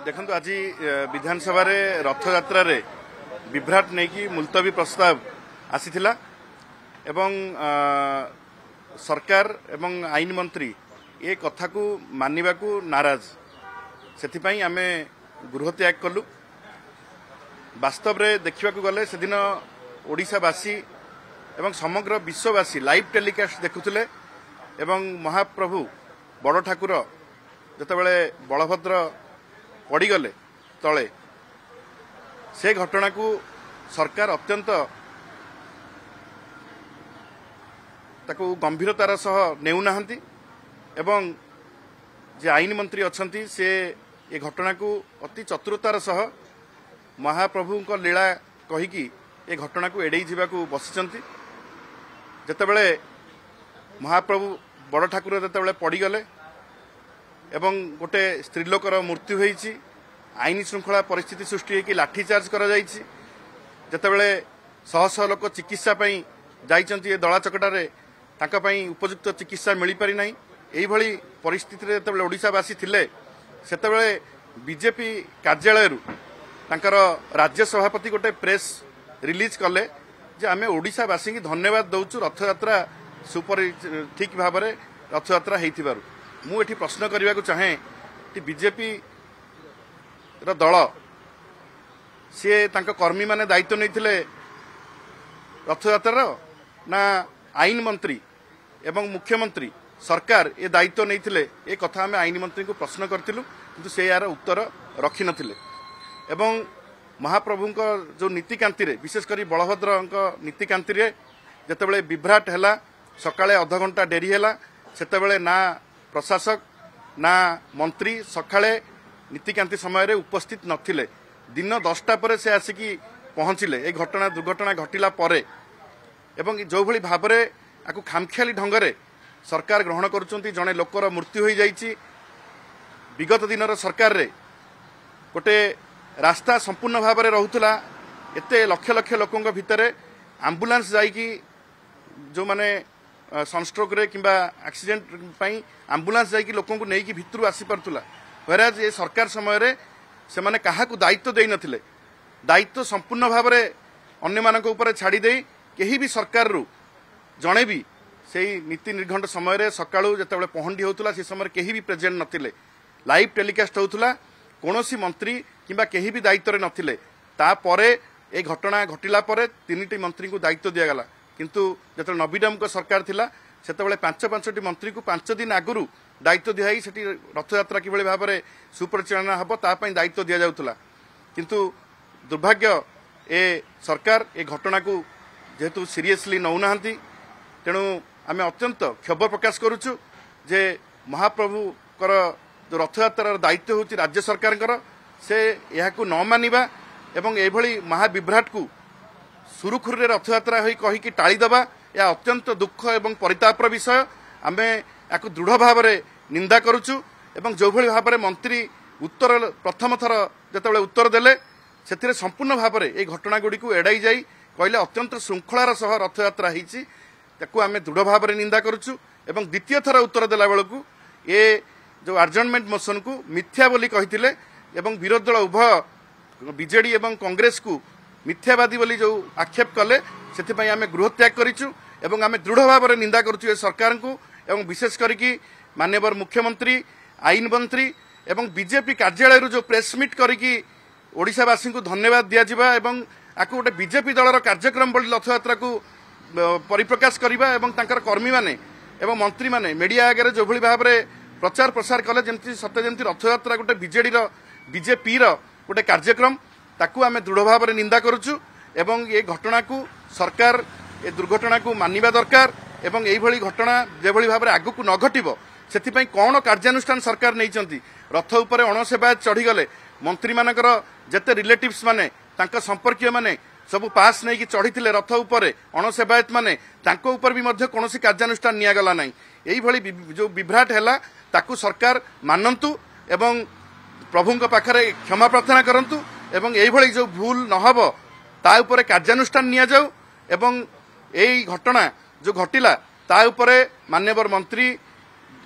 देखंतु आज विधानसभा रथयात्रा विभ्राट नहीं कि मुलतवी प्रस्ताव आसीथिला एवं सरकार एवं आईन मंत्री ये कथा को मानिबा को नाराज सेथिपाई आमे गृह त्याग कलु। वास्तव रे देखिबा को गले से दिन ओडिशावासी एवं समग्र विश्ववासी लाइव टेलीकास्ट देखुथिले एवं महाप्रभु बड़ ठाकुर जतबेले बलभद्र पड़गले तले से घटना को सरकार अत्यंत ताकू गंभीरतार सह नेउना एवं जे आईन मंत्री अछंती से ये घटना को अति चतुरतार सह महाप्रभु को लीला कहीकि ये घटना को एड़े जावाक बसिचंती। जेतेबेले महाप्रभु बड़ ठाकुर जेतेबेले पड़गले एवं गोटे स्त्रीलोकर मृत्यु होईची आईन श्रृंखला परिस्थिति सृष्टि होगी लाठीचार्ज करा जाईची। जेतेबेले शह शह लोक चिकित्सा पई जाइचंती ए दला चकटारे ताका पई उपयुक्त चिकित्सा मिल पारि नाही। एही भली परिस्थिति रे जेतेबेले ओडिशावासी थिले सेतेबेले बीजेपी कार्यालय तांकर राज्य सभापति गोटे प्रेस रिलीज कले जे आमे ओडिशावासी की धन्यवाद दउचु रथयात्रा सुपर ठीक भाव में रथयात्रा हेतिबारु। मु एठी प्रश्न करने को चाहे कि बीजेपी दल सी कर्मी माने दायित्व नहीं रथयात्रा ना आईन मंत्री एवं मुख्यमंत्री सरकार ये दायित्व नहीं ये कथा आम आईन मंत्री को प्रश्न करथिलु किंतु से यार उत्तर रखी नथिले। एवं महाप्रभु जो नीतिकांति रे विशेषकर बलभद्र नीतिकांति रे जेतेबेले विभ्राट हैला सकाळे अध घंटा डेरी हैला सेतेबेले ना प्रशासक ना मंत्री सकाळे नीतिकांति समय रे उपस्थित नथिले। दिन 10टा पर से आसिकी पहुंचिले ए घटना दुर्घटना घटिला परे एवं जो भली भाबरे आकु खामखियाली ढंगरे सरकार ग्रहण करुचंती। जणे लोकर मृत्यु होई जाईची विगत दिनर सरकार रे गोटे रास्ता संपूर्ण भाव में रहूला एते लक्ष लक्ष लोकों भितरे आंबुलांस जाइकी जो माने सनस्ट्रोक रे किंबा एक्सीडेंट पई आंबुलांस जाइकी लोकों को नेकी भितरु आसी परतुला। व्हेराज ये सरकार समय रे से माने काहाकू दायित्व देई नथिले। दायित्व संपूर्ण भाव में अन्य मानक ऊपर छाड़ी देई केही भी सरकार रु जणे भी सेही नीति निर्घंट समय रे सकाळू जेतेबेले पहंडी होतुला से समय केही भी प्रेजेंट नथिले। लाइव टेलीकास्ट होतुला कोनोसी मंत्री किंबा केही भी दायित्व रे नथिले। ता परे ए घटना घटिला परे 3टी मंत्री को दायित्व दिया गला किंतु जत नवीनम को सरकार थिला सेतेबेले 5-5टी मंत्री को 5 दिन आगुरु दायित्व दिहाई सेठी रथयात्रा किभଳି भाबरे सुपरिचालना हबो ता पई दायित्व दिया जाउतला। किंतु दुर्भाग्य ए सरकार ए घटना को जेहेतु सीरियसली नौनाहांती तेणु आमे अत्यंत क्षोभ प्रकाश करूछु जे महाप्रभु कर जो रथयात्रार दायित्व होची राज्य सरकार से यह न मानिबा एवं एभली महाविभ्राट को सुरुखुरु रथयात्रा होई कही कि टाळीदबा या अत्यंत दुख एवं परितापर विषय। आमे याकु दृढ़ भाव में निंदा करुचु एवं जो भली भाव में मंत्री उत्तर प्रथम थर जेतेबेले उत्तर देले सेथिरे संपूर्ण भाव में ए घटना गुडी को एडाई जाई कहले अत्यंत श्रृंखलार सह रथयात्रा होईची ताकू आमे दृढ़ भाव में निंदा करुचु एवं द्वितीय थर उत्तर देला बेलकू ए जो आर्जनमेंट मोशन को मिथ्या बोली कहिथिले एवं विरोधी दल उभय बीजेडी एवं कांग्रेस को मिथ्यावादी बोली जो आक्षेप कले से आम गृह त्याग करूँ एवं आम दृढ़ भाव में निंदा करुँ सरकार को एवं विशेष करिकी माननीय मुख्यमंत्री आईन मंत्री एवं बीजेपी कार्यालय जो प्रेसमिट करिकी ओडिशावासी को धन्यवाद दिया एवं आपको गोटे बीजेपी दलर कार्यक्रम बोली रथयात्रा को परिप्रकाश करवा एवं तांकर कर्मी माने एवं मंत्री माने मीडिया आगे जो भली भाव में प्रचार प्रसार कले जमती सत्य जमती रथयात्रा गोटे बीजेपी गोटे कार्यक्रम ताकू आमे दृढ़ भाव में निंदा करुचु एवं ये घटना को सरकार ए दुर्घटना को मानिबा दरकार एवं यही भली घटना जेभली भाव में आगु को न घटिबो सेथिपई कोन कार्यानुष्ठान सरकार नैचंती। रथ उपर अणसेवायत चढ़ीगले मंत्री मानकर जेते रिलेटिव्स माने तांका संपर्कीय माने सब पास नहीं कि चढ़ी रथ उपर अणसेवायत माने तांको ऊपर भी मध्य कोनोसी कार्यानुष्ठान नियागला नाही। एही भली जो विभ्राट हैला ताकू सरकार मानंतु एवं प्रभुଙ୍କ पाखरे क्षमा प्रार्थना करंतु एवं एही भली जो भूल न हबो ता ऊपर कार्यानुष्ठान निया जाऊ एवं एही घटना जो घटिला ता ऊपर माननीय मंत्री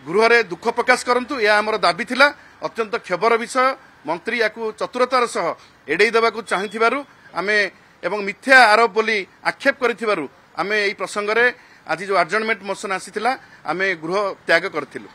गृह दुख प्रकाश करंतु यह आमर दाबी थिला। अत्यंत क्षोभर विषय मंत्री या चतुरतार सह एड़े देवाक चाहूथिबारु आमे एवं मिथ्या आरोप बोली आक्षेप करिथिबारु आमे एई प्रसंग रे आज जो आडजर्नमेंट मोशन आसीथिला आमे गृह त्याग करथिलु।